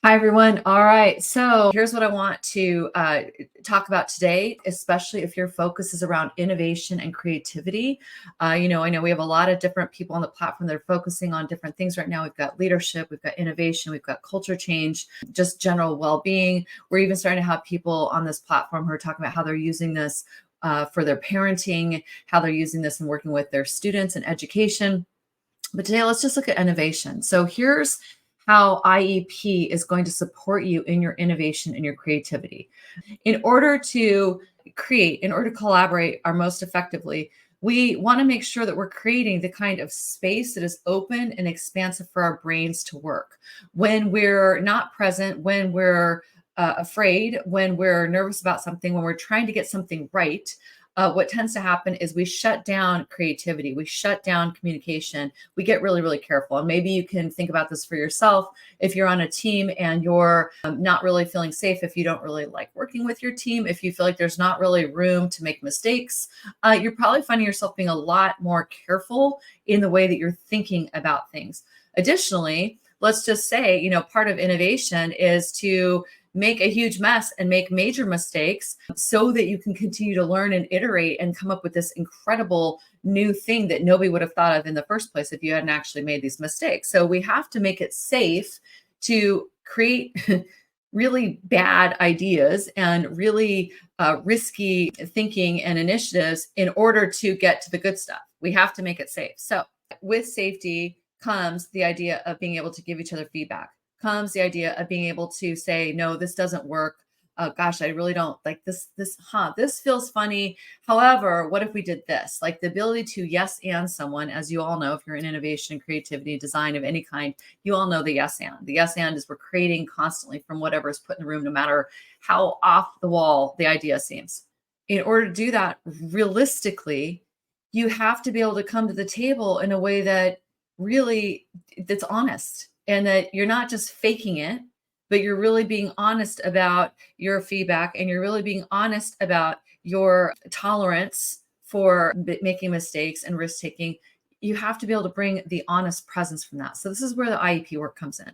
Hi, everyone. All right. So here's what I want to talk about today, especially if your focus is around innovation and creativity. I know we have a lot of different people on the platform that are focusing on different things right now. We've got leadership, we've got innovation, we've got culture change, just general well being. We're even starting to have people on this platform who are talking about how they're using this for their parenting, how they're using this and working with their students and education. But today, let's just look at innovation. So here's how IEP is going to support you in your innovation and your creativity. In order to collaborate our most effectively, we want to make sure that we're creating the kind of space that is open and expansive for our brains to work. When we're not present, when we're afraid, when we're nervous about something, when we're trying to get something right, what tends to happen is we shut down creativity, we shut down communication, we get really, really careful. And maybe you can think about this for yourself. If you're on a team and you're not really feeling safe, if you don't really like working with your team, if you feel like there's not really room to make mistakes, you're probably finding yourself being a lot more careful in the way that you're thinking about things. Additionally, let's just say, part of innovation is to make a huge mess and make major mistakes so that you can continue to learn and iterate and come up with this incredible new thing that nobody would have thought of in the first place if you hadn't actually made these mistakes. So we have to make it safe to create really bad ideas and really risky thinking and initiatives in order to get to the good stuff. We have to make it safe. So with safety comes the idea of being able to give each other feedback, comes the idea of being able to say, no, this doesn't work. Gosh, I really don't like this feels funny. However, what if we did this? Like the ability to yes and someone, as you all know, if you're in innovation, creativity, design of any kind, you all know the yes and. The yes and is we're creating constantly from whatever is put in the room, no matter how off the wall the idea seems. In order to do that realistically, you have to be able to come to the table in a way that really that's honest and that you're not just faking it, but you're really being honest about your feedback and you're really being honest about your tolerance for making mistakes and risk taking. You have to be able to bring the honest presence from that. So this is where the IEP work comes in.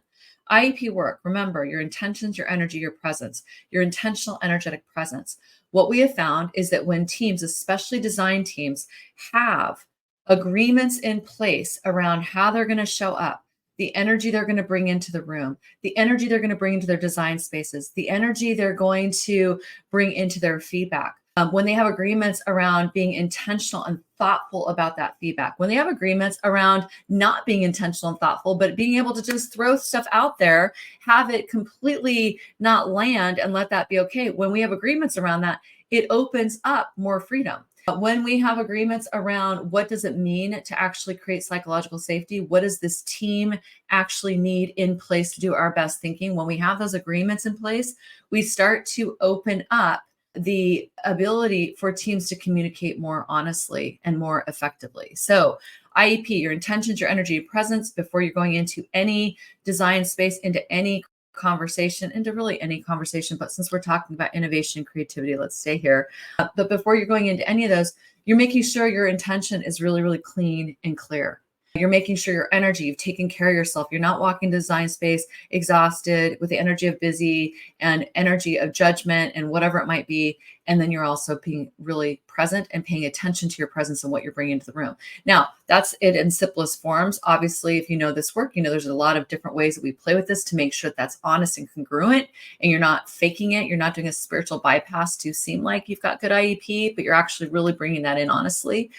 IEP work, remember your intentions, your energy, your presence, your intentional energetic presence. What we have found is that when teams, especially design teams, have agreements in place around how they're going to show up, the energy they're going to bring into the room, the energy they're going to bring into their design spaces, the energy they're going to bring into their feedback. When they have agreements around being intentional and thoughtful about that feedback, when they have agreements around not being intentional and thoughtful, but being able to just throw stuff out there, have it completely not land and let that be okay. When we have agreements around that, it opens up more freedom. When we have agreements around what does it mean to actually create psychological safety, what does this team actually need in place to do our best thinking? When we have those agreements in place, we start to open up the ability for teams to communicate more honestly and more effectively. So, IEP, your intentions, your energy, your presence before you're going into any design space, into any conversation, into really any conversation. But since we're talking about innovation and creativity, let's stay here. But before you're going into any of those, you're making sure your intention is really, really clean and clear. You're making sure your energy, you've taken care of yourself. You're not walking design space exhausted with the energy of busy and energy of judgment and whatever it might be. And then you're also being really present and paying attention to your presence and what you're bringing into the room. Now, that's it in simplest forms. Obviously, if you know this work, there's a lot of different ways that we play with this to make sure that that's honest and congruent and you're not faking it. You're not doing a spiritual bypass to seem like you've got good IEP, but you're actually really bringing that in honestly.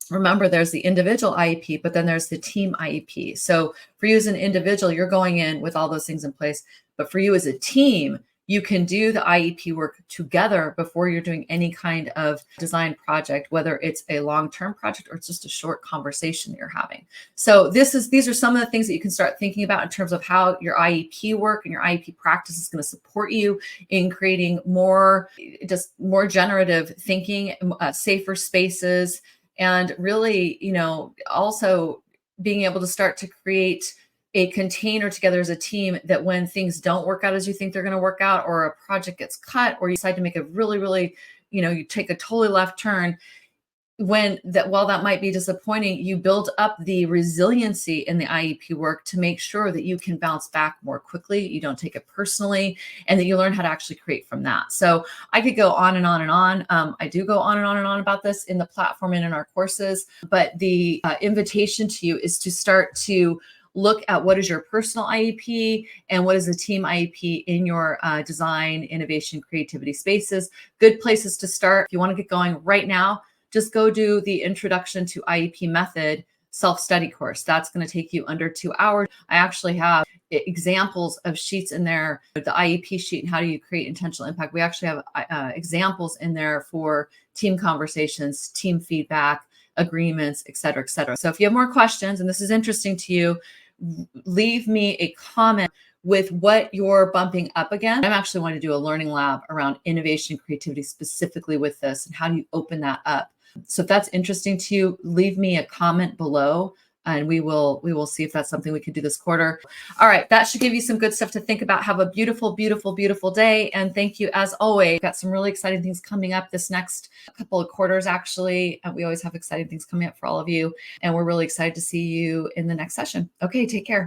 Remember, there's the individual IEP, but then there's the team IEP. So for you as an individual, you're going in with all those things in place. But for you as a team, you can do the IEP work together before you're doing any kind of design project, whether it's a long-term project or it's just a short conversation that you're having. So these are some of the things that you can start thinking about in terms of how your IEP work and your IEP practice is going to support you in creating more generative thinking, safer spaces, and really, also being able to start to create a container together as a team that when things don't work out as you think they're going to work out, or a project gets cut, or you decide to make a really, really, you take a totally left turn, while that might be disappointing, you build up the resiliency in the IEP work to make sure that you can bounce back more quickly, you don't take it personally, and that you learn how to actually create from that. So I could go on and on and on. I do go on and on and on about this in the platform and in our courses, but the invitation to you is to start to look at what is your personal IEP and what is the team IEP in your design, innovation, creativity spaces. Good places to start. If you want to get going right now, just go do the Introduction to IEP Method self-study course. That's going to take you under 2 hours. I actually have examples of sheets in there, the IEP sheet and how do you create intentional impact. We actually have examples in there for team conversations, team feedback, agreements, et cetera, et cetera. So if you have more questions and this is interesting to you, leave me a comment with what you're bumping up against. I'm actually want to do a learning lab around innovation, creativity, specifically with this and how do you open that up. So if that's interesting to you, leave me a comment below and we will see if that's something we can do this quarter. All right, that should give you some good stuff to think about. Have a beautiful, beautiful, beautiful day. And thank you as always. We've got some really exciting things coming up this next couple of quarters, actually. We always have exciting things coming up for all of you. And we're really excited to see you in the next session. Okay, take care.